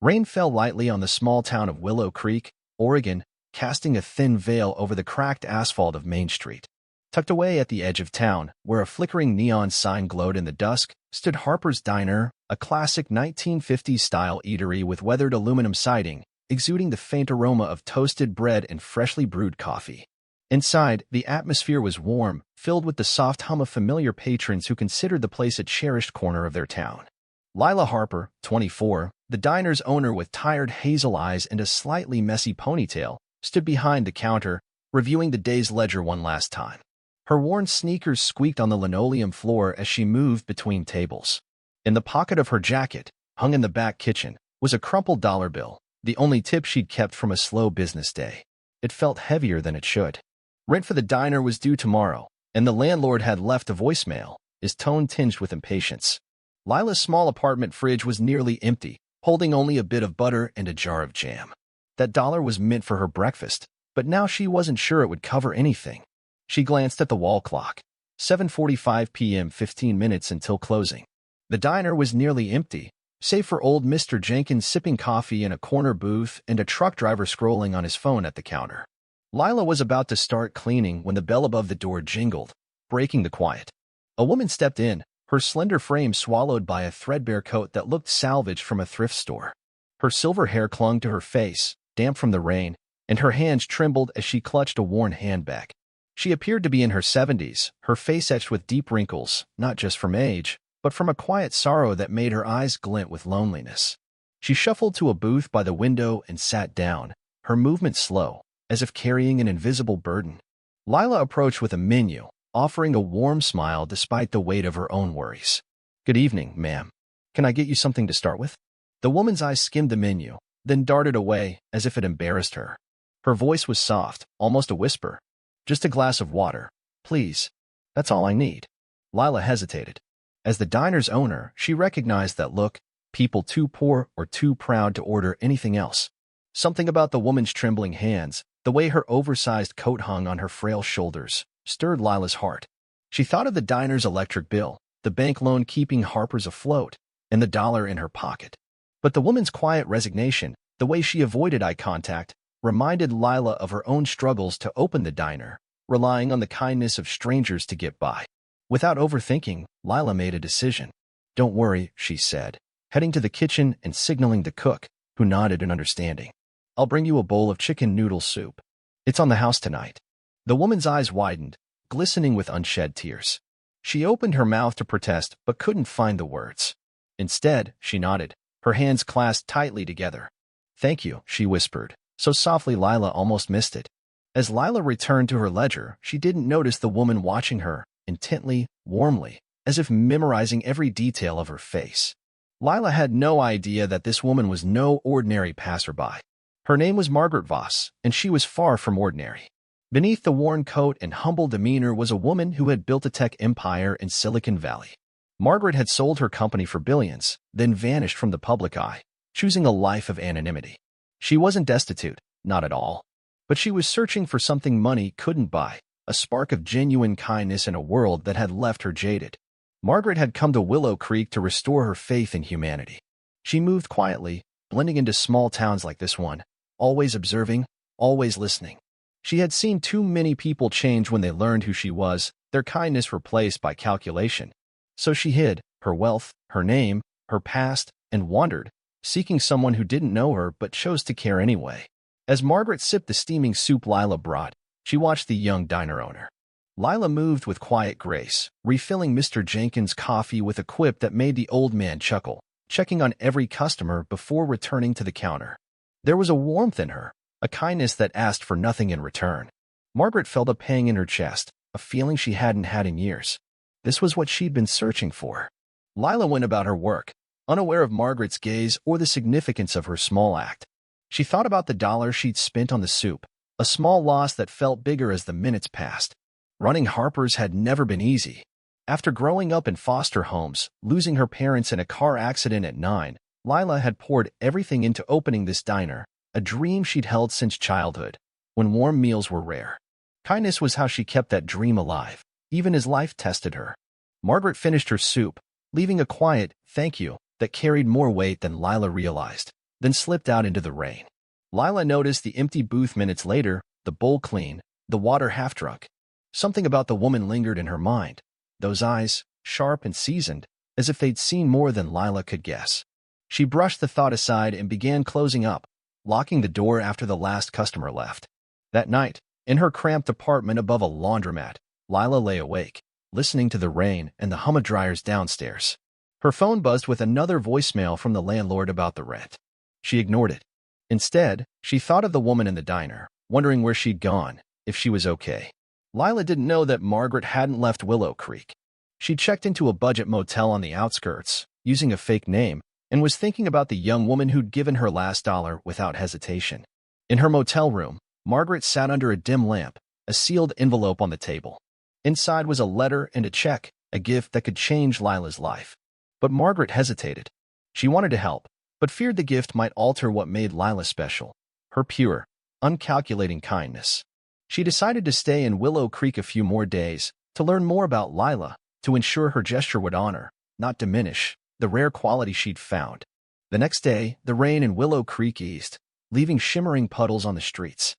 Rain fell lightly on the small town of Willow Creek, Oregon, casting a thin veil over the cracked asphalt of Main Street. Tucked away at the edge of town, where a flickering neon sign glowed in the dusk, stood Harper's Diner, a classic 1950s-style eatery with weathered aluminum siding, exuding the faint aroma of toasted bread and freshly brewed coffee. Inside, the atmosphere was warm, filled with the soft hum of familiar patrons who considered the place a cherished corner of their town. Lila Harper, 24, the diner's owner with tired hazel eyes and a slightly messy ponytail, stood behind the counter, reviewing the day's ledger one last time. Her worn sneakers squeaked on the linoleum floor as she moved between tables. In the pocket of her jacket, hung in the back kitchen, was a crumpled dollar bill, the only tip she'd kept from a slow business day. It felt heavier than it should. Rent for the diner was due tomorrow, and the landlord had left a voicemail, his tone tinged with impatience. Lila's small apartment fridge was nearly empty, holding only a bit of butter and a jar of jam. That dollar was meant for her breakfast, but now she wasn't sure it would cover anything. She glanced at the wall clock. 7:45 p.m., 15 minutes until closing. The diner was nearly empty, save for old Mr. Jenkins sipping coffee in a corner booth and a truck driver scrolling on his phone at the counter. Lila was about to start cleaning when the bell above the door jingled, breaking the quiet. A woman stepped in, her slender frame swallowed by a threadbare coat that looked salvaged from a thrift store. Her silver hair clung to her face, damp from the rain, and her hands trembled as she clutched a worn handbag. She appeared to be in her 70s, her face etched with deep wrinkles, not just from age, but from a quiet sorrow that made her eyes glint with loneliness. She shuffled to a booth by the window and sat down, her movement slow, as if carrying an invisible burden. Lila approached with a menu, offering a warm smile despite the weight of her own worries. "Good evening, ma'am. Can I get you something to start with?" The woman's eyes skimmed the menu, then darted away as if it embarrassed her. Her voice was soft, almost a whisper. "Just a glass of water, please. That's all I need." Lila hesitated. As the diner's owner, she recognized that look, people too poor or too proud to order anything else. Something about the woman's trembling hands, the way her oversized coat hung on her frail shoulders, stirred Lila's heart. She thought of the diner's electric bill, the bank loan keeping Harper's afloat, and the dollar in her pocket. But the woman's quiet resignation, the way she avoided eye contact, reminded Lila of her own struggles to open the diner, relying on the kindness of strangers to get by. Without overthinking, Lila made a decision. "Don't worry," she said, heading to the kitchen and signaling the cook, who nodded in understanding. "I'll bring you a bowl of chicken noodle soup. It's on the house tonight." The woman's eyes widened, glistening with unshed tears. She opened her mouth to protest but couldn't find the words. Instead, she nodded, her hands clasped tightly together. "Thank you," she whispered, so softly Lila almost missed it. As Lila returned to her ledger, she didn't notice the woman watching her, intently, warmly, as if memorizing every detail of her face. Lila had no idea that this woman was no ordinary passerby. Her name was Margaret Voss, and she was far from ordinary. Beneath the worn coat and humble demeanor was a woman who had built a tech empire in Silicon Valley. Margaret had sold her company for billions, then vanished from the public eye, choosing a life of anonymity. She wasn't destitute, not at all. But she was searching for something money couldn't buy, a spark of genuine kindness in a world that had left her jaded. Margaret had come to Willow Creek to restore her faith in humanity. She moved quietly, blending into small towns like this one, always observing, always listening. She had seen too many people change when they learned who she was, their kindness replaced by calculation. So she hid her wealth, her name, her past, and wandered, seeking someone who didn't know her but chose to care anyway. As Margaret sipped the steaming soup Lila brought, she watched the young diner owner. Lila moved with quiet grace, refilling Mr. Jenkins' coffee with a quip that made the old man chuckle, checking on every customer before returning to the counter. There was a warmth in her, a kindness that asked for nothing in return. Margaret felt a pang in her chest, a feeling she hadn't had in years. This was what she'd been searching for. Lila went about her work, unaware of Margaret's gaze or the significance of her small act. She thought about the dollar she'd spent on the soup, a small loss that felt bigger as the minutes passed. Running Harper's had never been easy. After growing up in foster homes, losing her parents in a car accident at 9, Lila had poured everything into opening this diner, a dream she'd held since childhood, when warm meals were rare. Kindness was how she kept that dream alive, even as life tested her. Margaret finished her soup, leaving a quiet "thank you" that carried more weight than Lila realized. then slipped out into the rain. Lila noticed the empty booth minutes later, the bowl clean, the water half drunk. Something about the woman lingered in her mind, those eyes, sharp and seasoned, as if they'd seen more than Lila could guess. She brushed the thought aside and began closing up, locking the door after the last customer left. That night, in her cramped apartment above a laundromat, Lila lay awake, listening to the rain and the hum of dryers downstairs. Her phone buzzed with another voicemail from the landlord about the rent. She ignored it. Instead, she thought of the woman in the diner, wondering where she'd gone, if she was okay. Lila didn't know that Margaret hadn't left Willow Creek. She checked into a budget motel on the outskirts, using a fake name, and was thinking about the young woman who'd given her last dollar without hesitation. In her motel room, Margaret sat under a dim lamp, a sealed envelope on the table. Inside was a letter and a check, a gift that could change Lila's life. But Margaret hesitated. She wanted to help, but feared the gift might alter what made Lila special, her pure, uncalculating kindness. She decided to stay in Willow Creek a few more days, to learn more about Lila, to ensure her gesture would honor, not diminish, the rare quality she'd found. The next day, the rain in Willow Creek eased, leaving shimmering puddles on the streets.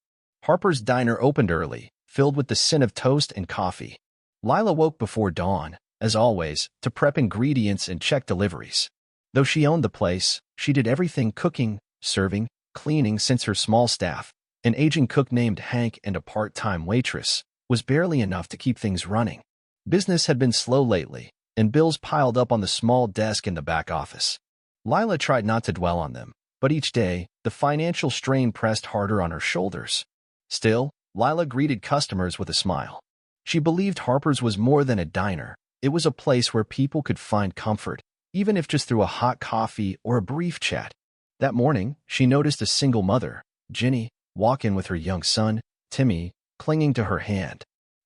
Harper's Diner opened early, filled with the scent of toast and coffee. Lila woke before dawn, as always, to prep ingredients and check deliveries. Though she owned the place, she did everything: cooking, serving, cleaning. Since her small staff, an aging cook named Hank and a part-time waitress, was barely enough to keep things running. Business had been slow lately, and bills piled up on the small desk in the back office. Lila tried not to dwell on them, but each day, the financial strain pressed harder on her shoulders. Still, Lila greeted customers with a smile. She believed Harper's was more than a diner. It was a place where people could find comfort, even if just through a hot coffee or a brief chat. That morning, she noticed a single mother, Jenny, walk in with her young son, Timmy, clinging to her hand.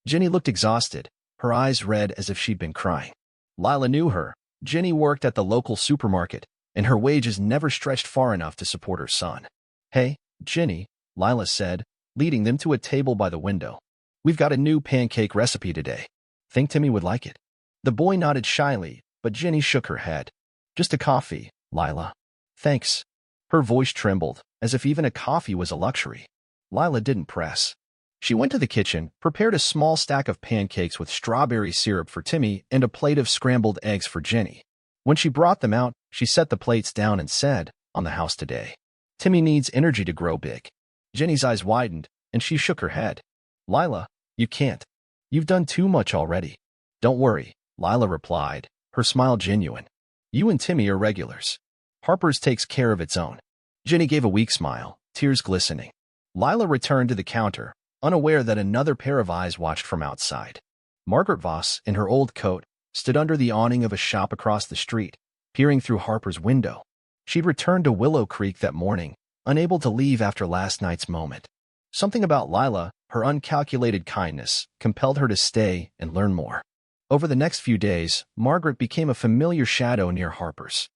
Jenny looked exhausted, her eyes red as if she'd been crying. Lila knew her. Jenny worked at the local supermarket, and her wages never stretched far enough to support her son. "Hey, Jenny," Lila said, leading them to a table by the window. "We've got a new pancake recipe today. Think Timmy would like it?" The boy nodded shyly, but Jenny shook her head. "Just a coffee, Lila." "Thanks." Her voice trembled, as if even a coffee was a luxury. Lila didn't press. She went to the kitchen, prepared a small stack of pancakes with strawberry syrup for Timmy and a plate of scrambled eggs for Jenny. When she brought them out, she set the plates down and said, "On the house today. Timmy needs energy to grow big." Jenny's eyes widened, and she shook her head. "Lila, you can't. You've done too much already." "Don't worry," Lila replied, her smile genuine. "You and Timmy are regulars. Harper's takes care of its own." Jenny gave a weak smile, tears glistening. Lila returned to the counter, unaware that another pair of eyes watched from outside. Margaret Voss, in her old coat, stood under the awning of a shop across the street, peering through Harper's window. She'd returned to Willow Creek that morning, unable to leave after last night's moment. Something about Lila, her uncalculated kindness, compelled her to stay and learn more. Over the next few days, Margaret became a familiar shadow near Harper's.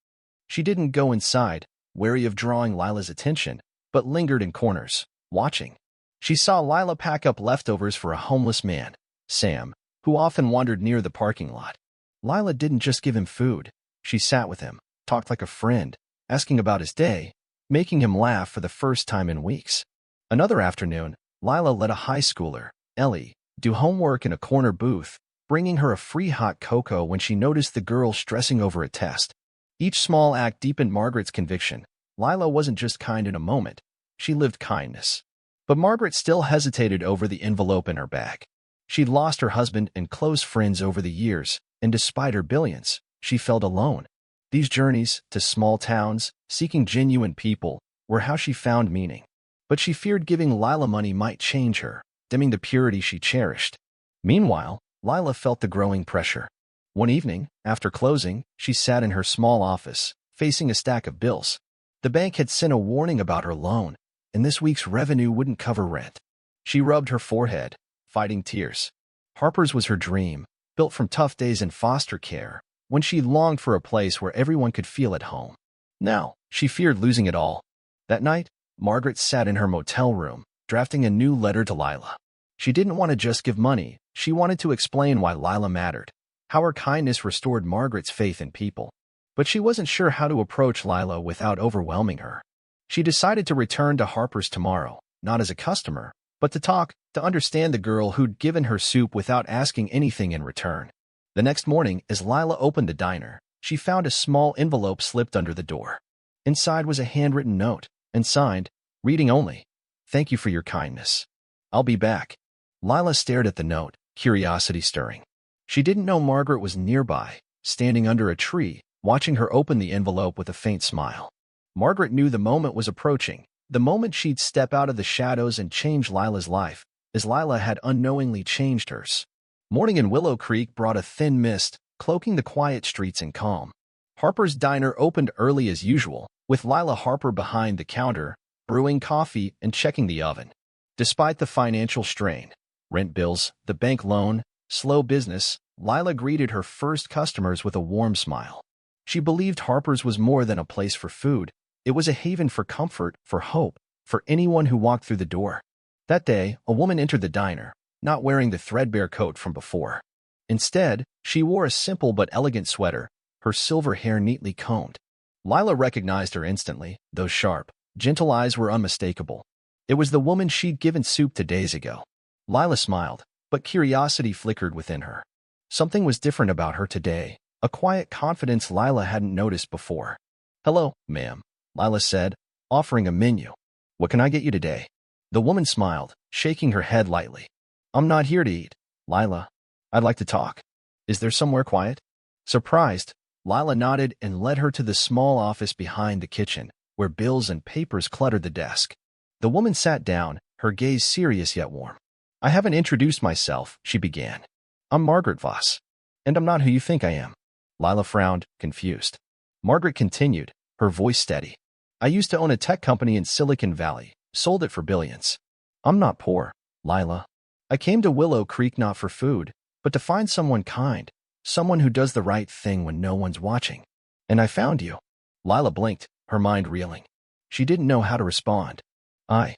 She didn't go inside, wary of drawing Lila's attention, but lingered in corners, watching. She saw Lila pack up leftovers for a homeless man, Sam, who often wandered near the parking lot. Lila didn't just give him food. She sat with him, talked like a friend, asking about his day, making him laugh for the first time in weeks. Another afternoon, Lila let a high schooler, Ellie, do homework in a corner booth, bringing her a free hot cocoa when she noticed the girl stressing over a test. Each small act deepened Margaret's conviction. Lila wasn't just kind in a moment. She lived kindness. But Margaret still hesitated over the envelope in her bag. She'd lost her husband and close friends over the years, and despite her billions, she felt alone. These journeys to small towns, seeking genuine people, were how she found meaning. But she feared giving Lila money might change her, dimming the purity she cherished. Meanwhile, Lila felt the growing pressure. One evening, after closing, she sat in her small office, facing a stack of bills. The bank had sent a warning about her loan, and this week's revenue wouldn't cover rent. She rubbed her forehead, fighting tears. Harper's was her dream, built from tough days in foster care, when she longed for a place where everyone could feel at home. Now, she feared losing it all. That night, Margaret sat in her motel room, drafting a new letter to Lila. She didn't want to just give money. She wanted to explain why Lila mattered, how her kindness restored Margaret's faith in people. But she wasn't sure how to approach Lila without overwhelming her. She decided to return to Harper's tomorrow, not as a customer, but to talk, to understand the girl who'd given her soup without asking anything in return. The next morning, as Lila opened the diner, she found a small envelope slipped under the door. Inside was a handwritten note, and signed, "Reading only. Thank you for your kindness. I'll be back." Lila stared at the note, curiosity stirring. She didn't know Margaret was nearby, standing under a tree, watching her open the envelope with a faint smile. Margaret knew the moment was approaching, the moment she'd step out of the shadows and change Lila's life, as Lila had unknowingly changed hers. Morning in Willow Creek brought a thin mist, cloaking the quiet streets in calm. Harper's diner opened early as usual, with Lila Harper behind the counter, brewing coffee and checking the oven. Despite the financial strain, rent bills, the bank loan, slow business, Lila greeted her first customers with a warm smile. She believed Harper's was more than a place for food. It was a haven for comfort, for hope, for anyone who walked through the door. That day, a woman entered the diner, not wearing the threadbare coat from before. Instead, she wore a simple but elegant sweater, her silver hair neatly combed. Lila recognized her instantly. Those sharp, gentle eyes were unmistakable. It was the woman she'd given soup to days ago. Lila smiled, but curiosity flickered within her. Something was different about her today, a quiet confidence Lila hadn't noticed before. "Hello, ma'am," Lila said, offering a menu. "What can I get you today?" The woman smiled, shaking her head lightly. "I'm not here to eat, Lila. I'd like to talk. Is there somewhere quiet?" Surprised, Lila nodded and led her to the small office behind the kitchen, where bills and papers cluttered the desk. The woman sat down, her gaze serious yet warm. "I haven't introduced myself," she began. "I'm Margaret Voss, and I'm not who you think I am." Lila frowned, confused. Margaret continued, her voice steady. "I used to own a tech company in Silicon Valley, sold it for billions. I'm not poor, Lila. I came to Willow Creek not for food, but to find someone kind, someone who does the right thing when no one's watching. And I found you." Lila blinked, her mind reeling. She didn't know how to respond. I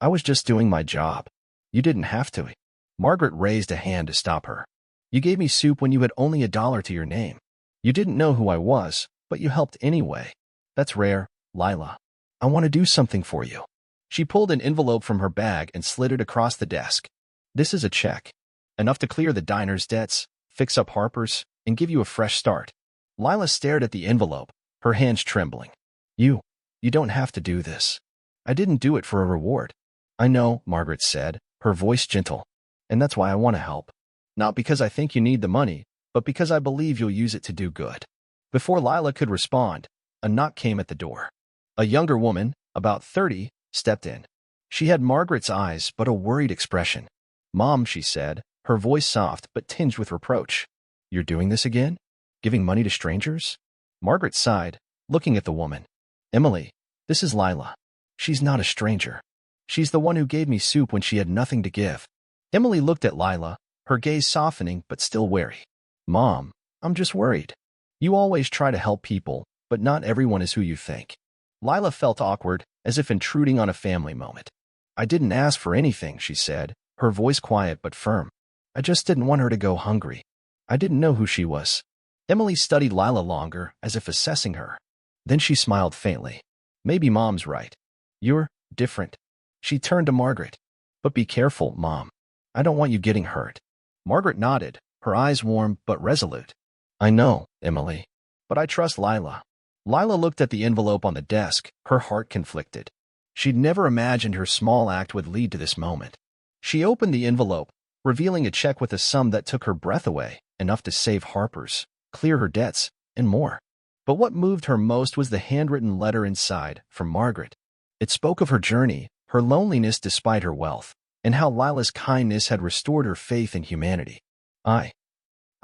was just doing my job. You didn't have to." Margaret raised a hand to stop her. "You gave me soup when you had only $1 to your name. You didn't know who I was, but you helped anyway. That's rare, Lila. I want to do something for you." She pulled an envelope from her bag and slid it across the desk. "This is a check. Enough to clear the diner's debts, fix up Harper's, and give you a fresh start." Lila stared at the envelope, her hands trembling. You don't have to do this. I didn't do it for a reward." "I know," Margaret said, her voice gentle. "And that's why I want to help. Not because I think you need the money, but because I believe you'll use it to do good." Before Lila could respond, a knock came at the door. A younger woman, about 30, stepped in. She had Margaret's eyes, but a worried expression. "Mom," she said, her voice soft but tinged with reproach. "You're doing this again? Giving money to strangers?" Margaret sighed, looking at the woman. "Emily, this is Lila. She's not a stranger. She's the one who gave me soup when she had nothing to give." Emily looked at Lila, her gaze softening but still wary. "Mom, I'm just worried. You always try to help people, but not everyone is who you think." Lila felt awkward, as if intruding on a family moment. "I didn't ask for anything," she said, her voice quiet but firm. "I just didn't want her to go hungry. I didn't know who she was." Emily studied Lila longer, as if assessing her. Then she smiled faintly. "Maybe Mom's right. You're different." She turned to Margaret. "But be careful, Mom. I don't want you getting hurt." Margaret nodded, her eyes warm but resolute. "I know, Emily. But I trust Lila." Lila looked at the envelope on the desk, her heart conflicted. She'd never imagined her small act would lead to this moment. She opened the envelope, revealing a check with a sum that took her breath away, enough to save Harper's, clear her debts, and more. But what moved her most was the handwritten letter inside, from Margaret. It spoke of her journey, her loneliness despite her wealth, and how Lila's kindness had restored her faith in humanity. I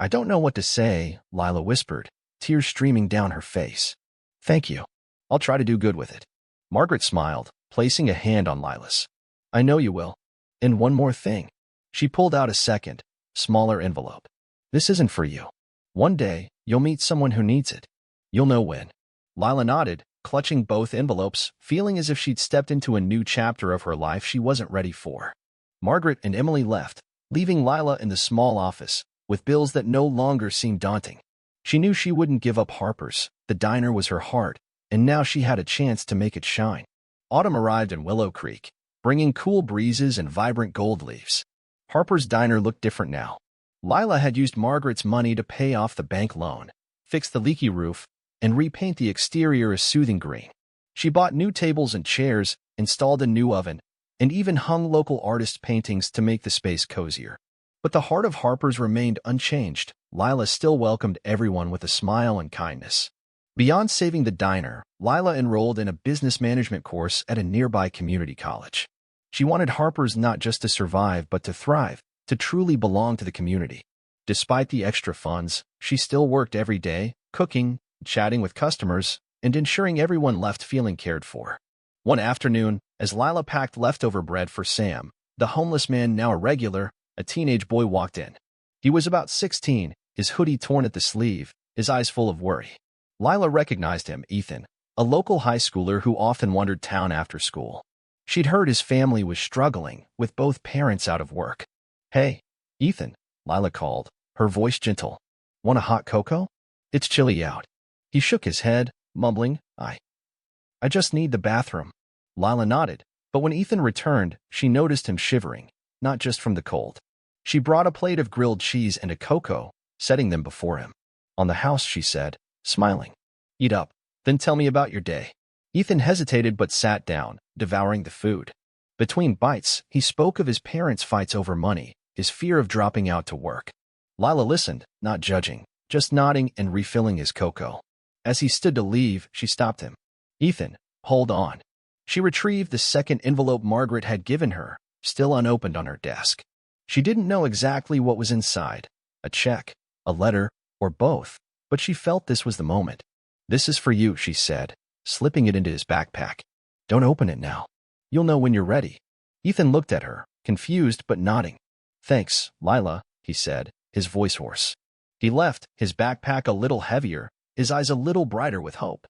don't know what to say," Lila whispered, tears streaming down her face. "Thank you. I'll try to do good with it." Margaret smiled, placing a hand on Lila's. "I know you will. And one more thing." She pulled out a second, smaller envelope. "This isn't for you. One day, you'll meet someone who needs it. You'll know when." Lila nodded, clutching both envelopes, feeling as if she'd stepped into a new chapter of her life she wasn't ready for. Margaret and Emily left, leaving Lila in the small office, with bills that no longer seemed daunting. She knew she wouldn't give up Harper's. The diner was her heart, and now she had a chance to make it shine. Autumn arrived in Willow Creek, bringing cool breezes and vibrant gold leaves. Harper's diner looked different now. Lila had used Margaret's money to pay off the bank loan, fix the leaky roof, and repaint the exterior a soothing green. She bought new tables and chairs, installed a new oven, and even hung local artist paintings to make the space cozier. But the heart of Harper's remained unchanged. Lila still welcomed everyone with a smile and kindness. Beyond saving the diner, Lila enrolled in a business management course at a nearby community college. She wanted Harper's not just to survive but to thrive, to truly belong to the community. Despite the extra funds, she still worked every day, cooking, chatting with customers, and ensuring everyone left feeling cared for. One afternoon, as Lila packed leftover bread for Sam, the homeless man, now a regular, a teenage boy, walked in. He was about 16, his hoodie torn at the sleeve, his eyes full of worry. Lila recognized him, Ethan, a local high schooler who often wandered town after school. She'd heard his family was struggling, with both parents out of work. "Hey, Ethan," Lila called, her voice gentle. "Want a hot cocoa? It's chilly out." He shook his head, mumbling, I just need the bathroom." Lila nodded, but when Ethan returned, she noticed him shivering, not just from the cold. She brought a plate of grilled cheese and a cocoa, setting them before him. "On the house," she said, smiling. "Eat up, then tell me about your day." Ethan hesitated but sat down, devouring the food. Between bites, he spoke of his parents' fights over money, his fear of dropping out to work. Lila listened, not judging, just nodding and refilling his cocoa. As he stood to leave, she stopped him. "Ethan, hold on." She retrieved the second envelope Margaret had given her, still unopened on her desk. She didn't know exactly what was inside, a check, a letter, or both, but she felt this was the moment. "This is for you," she said, slipping it into his backpack. "Don't open it now. You'll know when you're ready." Ethan looked at her, confused but nodding. "Thanks, Lila," he said, his voice hoarse. He left, his backpack a little heavier, his eyes a little brighter with hope.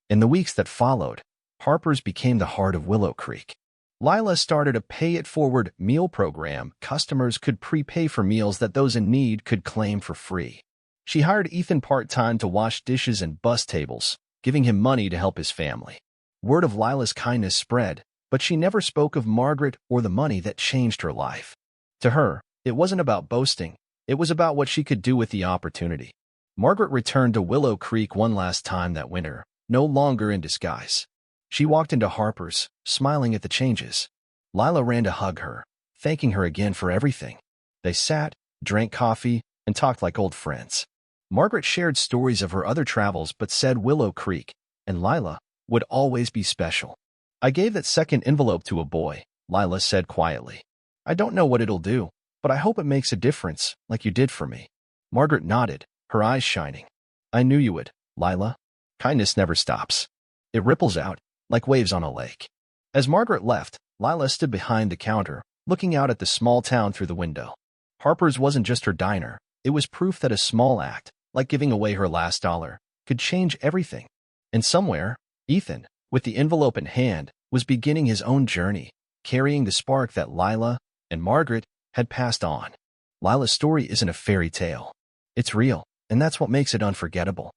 In the weeks that followed, Harper's became the heart of Willow Creek. Lila started a pay-it-forward meal program. Customers could prepay for meals that those in need could claim for free. She hired Ethan part-time to wash dishes and bus tables, giving him money to help his family. Word of Lila's kindness spread, but she never spoke of Margaret or the money that changed her life. To her, it wasn't about boasting. It was about what she could do with the opportunity. Margaret returned to Willow Creek one last time that winter, no longer in disguise. She walked into Harper's, smiling at the changes. Lila ran to hug her, thanking her again for everything. They sat, drank coffee, and talked like old friends. Margaret shared stories of her other travels but said Willow Creek, and Lila, would always be special. "I gave that second envelope to a boy," Lila said quietly. "I don't know what it'll do, but I hope it makes a difference, like you did for me." Margaret nodded, her eyes shining. "I knew you would, Lila. Kindness never stops. It ripples out, like waves on a lake." As Margaret left, Lila stood behind the counter, looking out at the small town through the window. Harper's wasn't just her diner. It was proof that a small act, like giving away her last dollar, could change everything. And somewhere, Ethan, with the envelope in hand, was beginning his own journey, carrying the spark that Lila and Margaret had passed on. Lila's story isn't a fairy tale. It's real, and that's what makes it unforgettable.